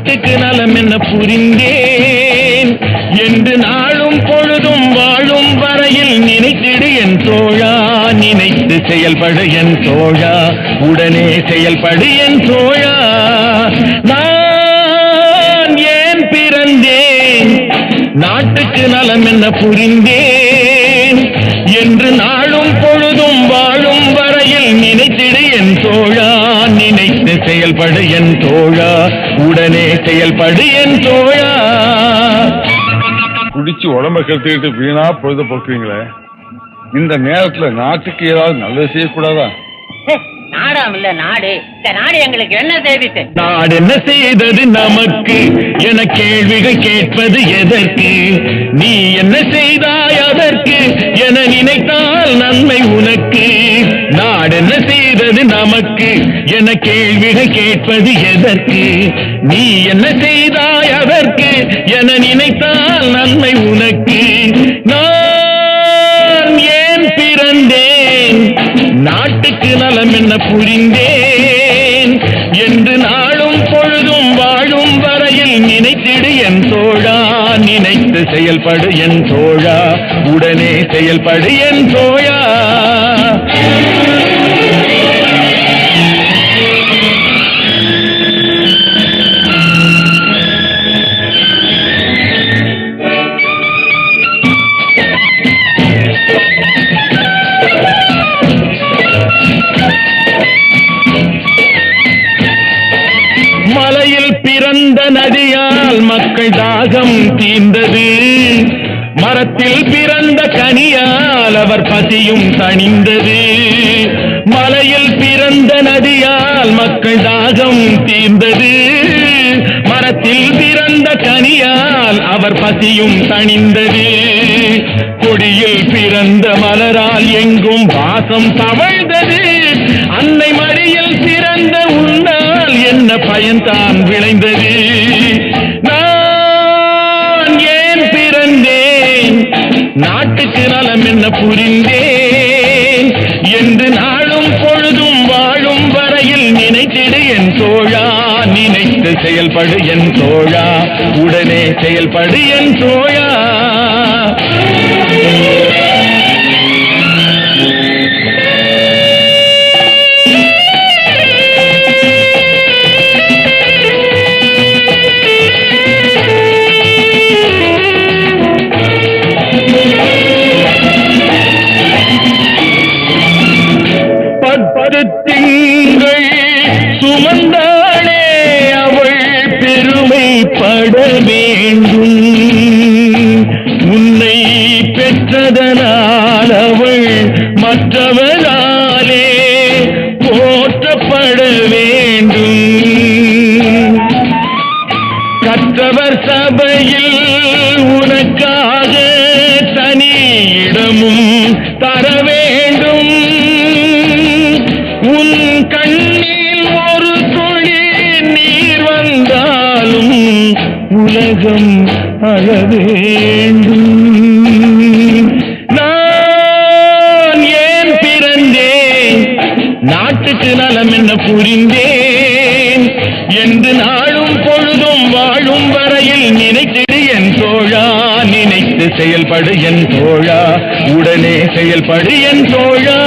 நாட்டுக்கு நலம் என்ன புரிந்தேன் என்று நாளும் பொழுதும் வாழும் வரையில் நினைத்திடு என் தோழா, நினைத்து செயல்படு என் தோழா, உடனே செயல்படு என் தோழா. நான் ஏன் பிறந்தேன், நாட்டுக்கு நலம் என்ன புரிந்தேன் என்று நாளும் பொழுதும் வாழும் வரையில் நினைத்திடு என் தோழா, நினைத்து செயல்படு என் தோழா, உடனே செயல்படு என் தோழா. குடிச்சு உடம்ப கெடுத்துக்கிட்டு வீணா பொழுது போக்குறீங்களே, இந்த நேரத்துல நாட்டுக்கு ஏதாவது நல்லது செய்யக்கூடாதா? நாடாம் இல்ல நாடு, இந்த நாடு எங்களுக்கு என்ன செய்து? நாடு என்ன செய்தது நமக்கு என கேள்விகள் கேட்பது எதற்கு? நீ என்ன செய்தாய் அதற்கு என நினைத்தால் நன்மை உனக்கு. நாடு என்ன செய்தது நமக்கு என கேள்விகள் கேட்பது எதற்கு? நீ என்ன செய்தாய் அதற்கு என நினைத்தால் நன்மை உனக்கு. நான் ஏன் பிறந்தேன், நாட்டுக்கு நலம் என்ன புரிந்தேன் என்று நாளும் பொழுதும் வாழும் வரையில் நினைத்திடு என் தோழா, நினைத்து செயல்படு என் தோழா, உடனே செயல்படு என் தோழா. மலையில் பிறந்த நதியால் மக்கள் தாகம் தீர்ந்தது, மரத்தில் பிறந்த கனியால் அவர் பசியும் தணிந்தது. மலையில் பிறந்த நதியால் மக்கள் தாகம் தீர்ந்தது, மரத்தில் பிறந்த கனியால் அவர் பசியும் தணிந்தது. கொடியில் பிறந்த மலரால் எங்கும் வாசம் தவழ்ந்தது, அன்னை மடியில் பிறந்த உன்னால் என்ன பயன்தான் விளைந்தது. நான் ஏன் பிறந்தேன், நாட்டுக்கு நலம் என்ன புரிந்தேன் என்று நாளும் பொழுதும் வாழும் வரையில் நினைத்திடு என் தோழா, நினைத்து செயல்படு என் தோழா, உடனே செயல்படு என் தோழா. திங்கள் சுமந்தாளே அவள் பெருமைப்பட வேண்டும், உன்னை பெற்றதனால் அவள் மற்றவராலே போற்றப்பட வேண்டும். கற்றவர் சபையில் உனக்காக தனி இடமும் தர வேண்டும், உன் கண்ணில் ஒரு துளி நீர் வந்தாலும் உலகம் அழ வேண்டும். நான் ஏன் பிறந்தேன், நாட்டுக்கு நலம் என்ன புரிந்தேன் என்று நாளும் பொழுதும் வாழும் வரையில் நினைத்திடு என் தோழா, நினைத்து செயல்படு என் தோழா, உடனே செயல்படு என் தோழா.